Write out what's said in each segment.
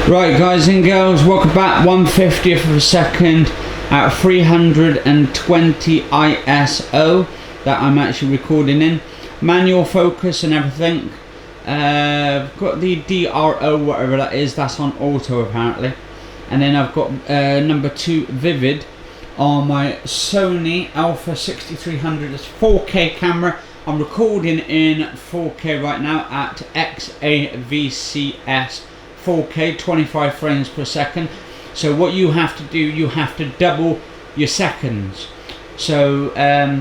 Right guys and girls, welcome back. 1/50th of a second at 320 ISO that I'm actually recording in. Manual focus and everything. I've got the DRO, whatever that is, that's on auto apparently. And then I've got number 2 Vivid on my Sony Alpha 6300. It's 4K camera. I'm recording in 4K right now at XAVCS 4K, 25 frames per second. So what you have to do, you have to double your seconds. So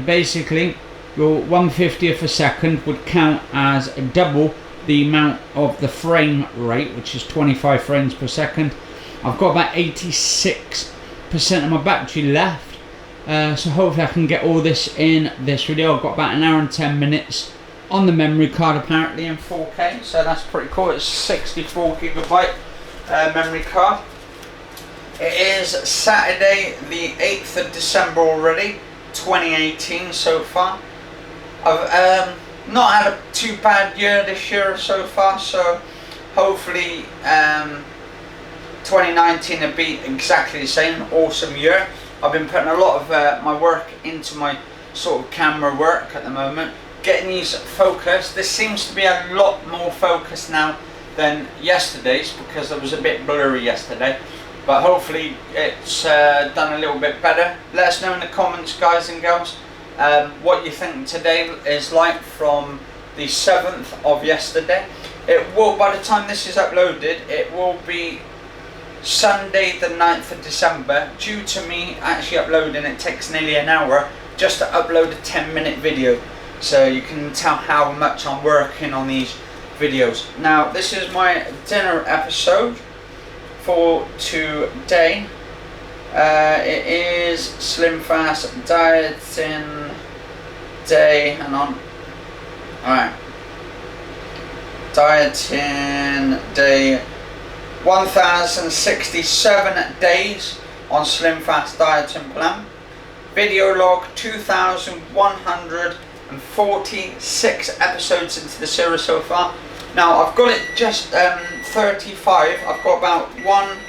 basically your 1/50th of a second would count as double the amount of the frame rate, which is 25 frames per second. I've got about 86% of my battery left, so hopefully I can get all this in this video. I've got about an hour and 10 minutes on the memory card apparently in 4K, so that's pretty cool. It's 64GB memory card. It is Saturday the 8th of December already, 2018 so far. I've not had a too bad year this year so far, so hopefully 2019 will be exactly the same. Awesome year. I've been putting a lot of my work into my sort of camera work at the moment, getting these focused. This seems to be a lot more focused now than yesterday's because it was a bit blurry yesterday, but hopefully it's done a little bit better. Let us know in the comments, guys and girls, what you think today is like from the 7th of yesterday. It will, by the time this is uploaded, it will be Sunday the 9th of December. Due to me actually uploading, it takes nearly an hour just to upload a 10-minute video, so you can tell how much I'm working on these videos. Now this is my dinner episode for today. It is Slimfast dieting day, hang on, alright, dieting day 1067 days on Slimfast dieting plan. Video log 2146 episodes into the series so far. Now I've got it just 35. I've got about 1,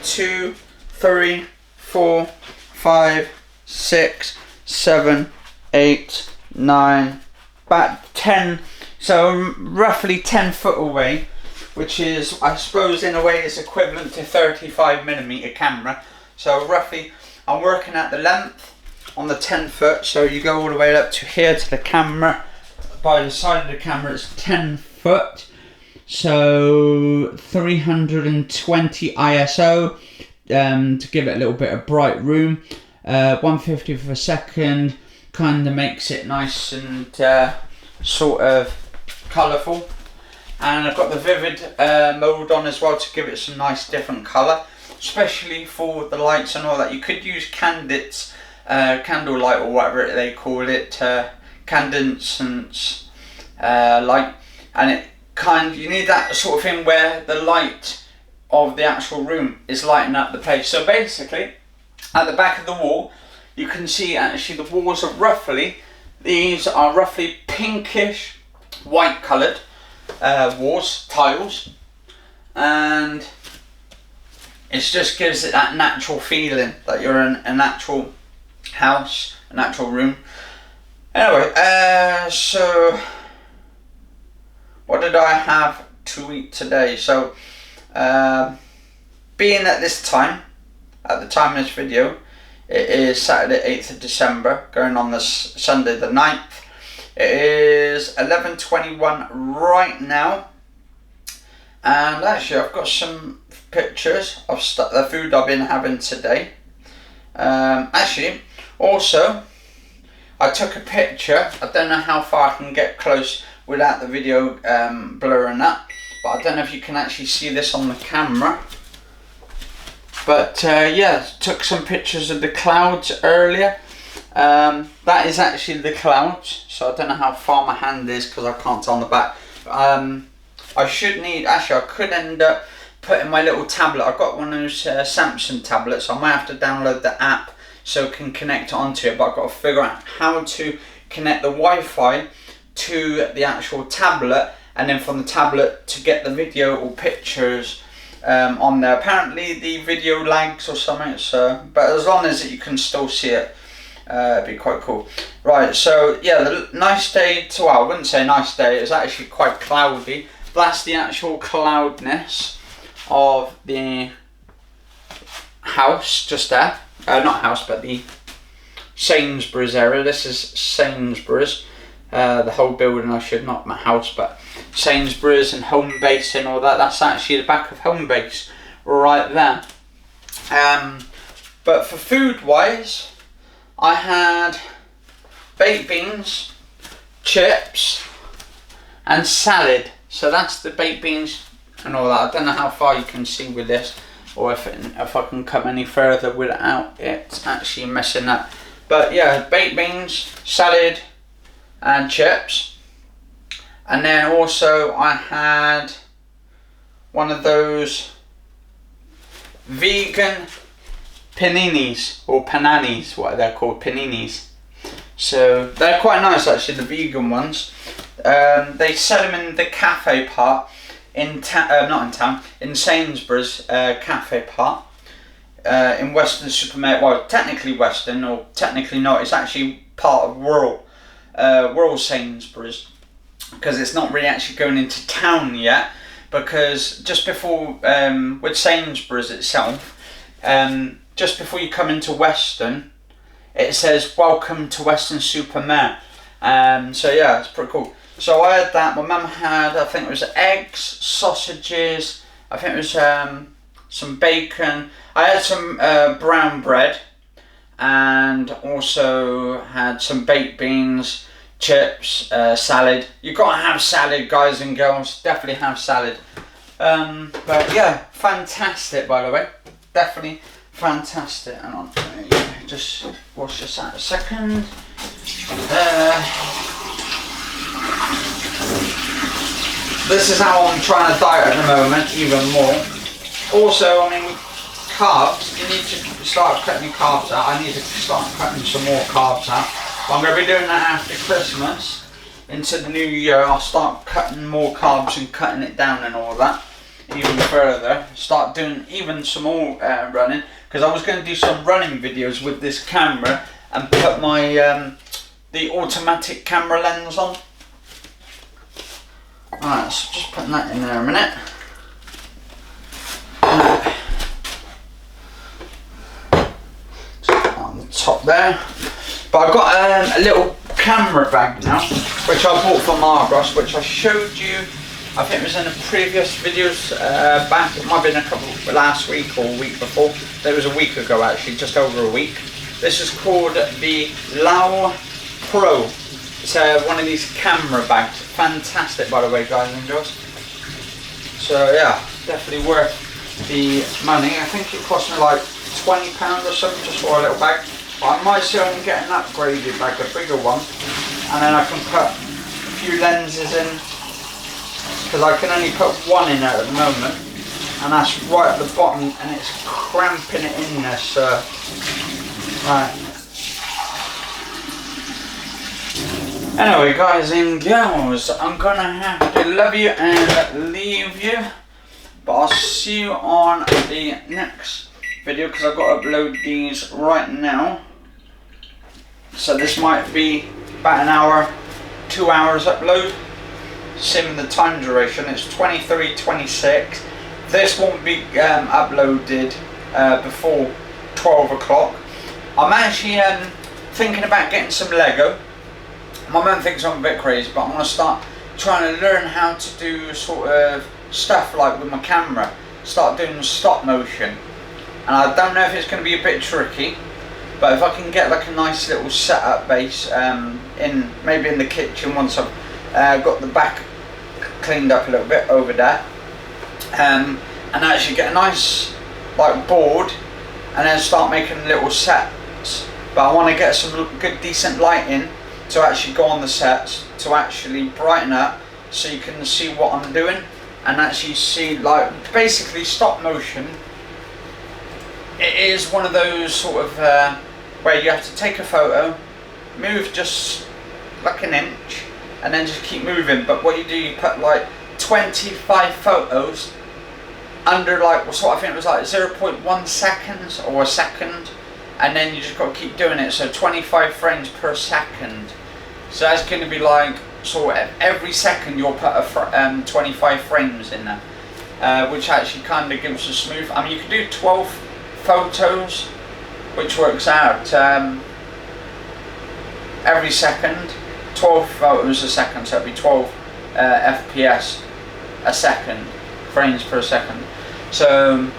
2, 3, 4, 5, 6, 7, 8, 9, about 10. So roughly 10 foot away, which is, I suppose in a way is equivalent to 35mm camera. So roughly I'm working at the length on the 10 foot, so you go all the way up to here to the camera. By the side of the camera it's 10 foot, so 320 ISO to give it a little bit of bright room. 1/50th of a second kind of makes it nice and sort of colourful. And I've got the Vivid mode on as well to give it some nice different colour, especially for the lights and all that. You could use candlelight or whatever they call it, condensance light, and it you need that sort of thing where the light of the actual room is lighting up the place. So basically at the back of the wall you can see actually the walls are roughly, these are roughly pinkish white coloured walls, tiles, and it just gives it that natural feeling that you're in a natural house, a natural room. Anyway, so what did I have to eat today? So being at this time, at the time of this video, it is Saturday 8th of December going on this Sunday the 9th. It is 11:21 right now, and actually I've got some pictures of the food I've been having today. Actually, also I took a picture. I don't know how far I can get close without the video blurring up, but I don't know if you can actually see this on the camera. But yeah, took some pictures of the clouds earlier. That is actually the clouds, so I don't know how far my hand is because I can't tell on the back. I should need, actually I could end up putting my little tablet. I've got one of those Samsung tablets, so I might have to download the app so I can connect onto it, but I've got to figure out how to connect the Wi-Fi to the actual tablet, and then from the tablet to get the video or pictures on there. Apparently the video lags or something, so, but as long as you can still see it, it'd be quite cool. Right, so yeah, the nice day to, well, I wouldn't say nice day, it's actually quite cloudy. That's the actual cloudness of the house just there. Not house, but the Sainsbury's area. This is Sainsbury's. The whole building, I should, not my house, but Sainsbury's and Home Base and all that. That's actually the back of Home Base right there. But for food wise, I had baked beans, chips and salad. So that's the baked beans and all that. I don't know how far you can see with this, or if I can come any further without it actually messing up. But yeah, baked beans, salad and chips. And then also I had one of those vegan paninis, or pananis, what they're called, paninis. So they're quite nice actually, the vegan ones. They sell them in the cafe part in in Sainsbury's cafe part in Western Supermarket. Well, technically Western, or technically not. It's actually part of rural Sainsbury's, because it's not really actually going into town yet. Because just before with Sainsbury's itself, just before you come into Western, it says welcome to Western Supermare. So yeah, it's pretty cool. So I had that. My mum had, I think it was eggs, sausages, I think it was some bacon. I had some brown bread, and also had some baked beans, chips, salad. You've got to have salad, guys and girls. Definitely have salad. But yeah, fantastic, by the way. Definitely fantastic. Hang on, just wash this out a second. This is how I'm trying to diet at the moment, even more. Also, I mean, carbs, you need to start cutting your carbs out. I need to start cutting some more carbs out. But I'm going to be doing that after Christmas. Into the new year, I'll start cutting more carbs and cutting it down and all that. Even further. Start doing even some more running. Because I was going to do some running videos with this camera and put my the automatic camera lens on. Alright, so just putting that in there a minute. On the top there. But I've got a little camera bag now, which I bought from Argos, which I showed you, I think it was in the previous videos back. It might have been a couple last week or a week before. It was a week ago actually, just over a week. This is called the Lao Pro. It's one of these camera bags. Fantastic, by the way, guys and girls. So yeah, definitely worth the money. I think it cost me like £20 or something just for a little bag. But I might see if I can get an upgraded bag, a bigger one, and then I can put a few lenses in, because I can only put one in there at the moment, and that's right at the bottom, and it's cramping it in there. So right. Anyway, guys and girls, I'm gonna have to love you and leave you, but I'll see you on the next video, because I've got to upload these right now. So this might be about an hour, 2 hours upload. Sim the time duration, it's 23:26. This won't be uploaded before 12 o'clock. I'm actually thinking about getting some Lego. My mum thinks I'm a bit crazy, but I'm going to start trying to learn how to do sort of stuff like with my camera. Start doing stop motion. And I don't know if it's going to be a bit tricky, but if I can get like a nice little setup base maybe in the kitchen once I've got the back cleaned up a little bit over there, and actually get a nice like board, and then start making little sets. But I want to get some good decent lighting to actually go on the sets, to actually brighten up so you can see what I'm doing, and actually see like basically stop motion. It is one of those sort of where you have to take a photo, move just like an inch, and then just keep moving. But what you do, you put like 25 photos under like, so I think it was like 0.1 seconds or a second, and then you just got to keep doing it. So 25 frames per second. So that's going to be like, so every second you'll put a 25 frames in there, which actually kind of gives a smooth. I mean, you can do 12 photos, which works out every second, 12 photos a second, so it'd be 12 FPS a second, frames per second. So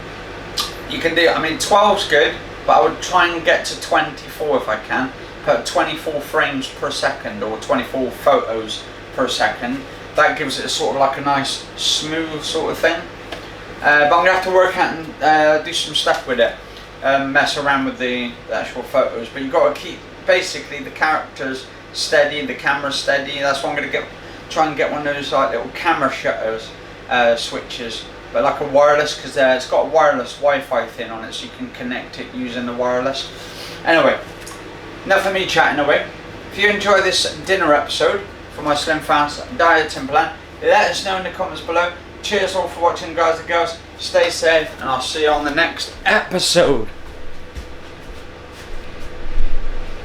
you can do, I mean 12's good, but I would try and get to 24 if I can. Put 24 frames per second or 24 photos per second. That gives it a sort of like a nice smooth sort of thing. But I'm going to have to work out and do some stuff with it. Mess around with the actual photos. But you've got to keep basically the characters steady, the camera steady. That's why I'm going to try and get one of those like little camera shutters switches. But like a wireless, because it's got a wireless Wi-Fi thing on it, so you can connect it using the wireless. Anyway, enough of me chatting away. If you enjoy this dinner episode for my Slimfast dieting plan, let us know in the comments below. Cheers all for watching, guys and girls. Stay safe, and I'll see you on the next episode.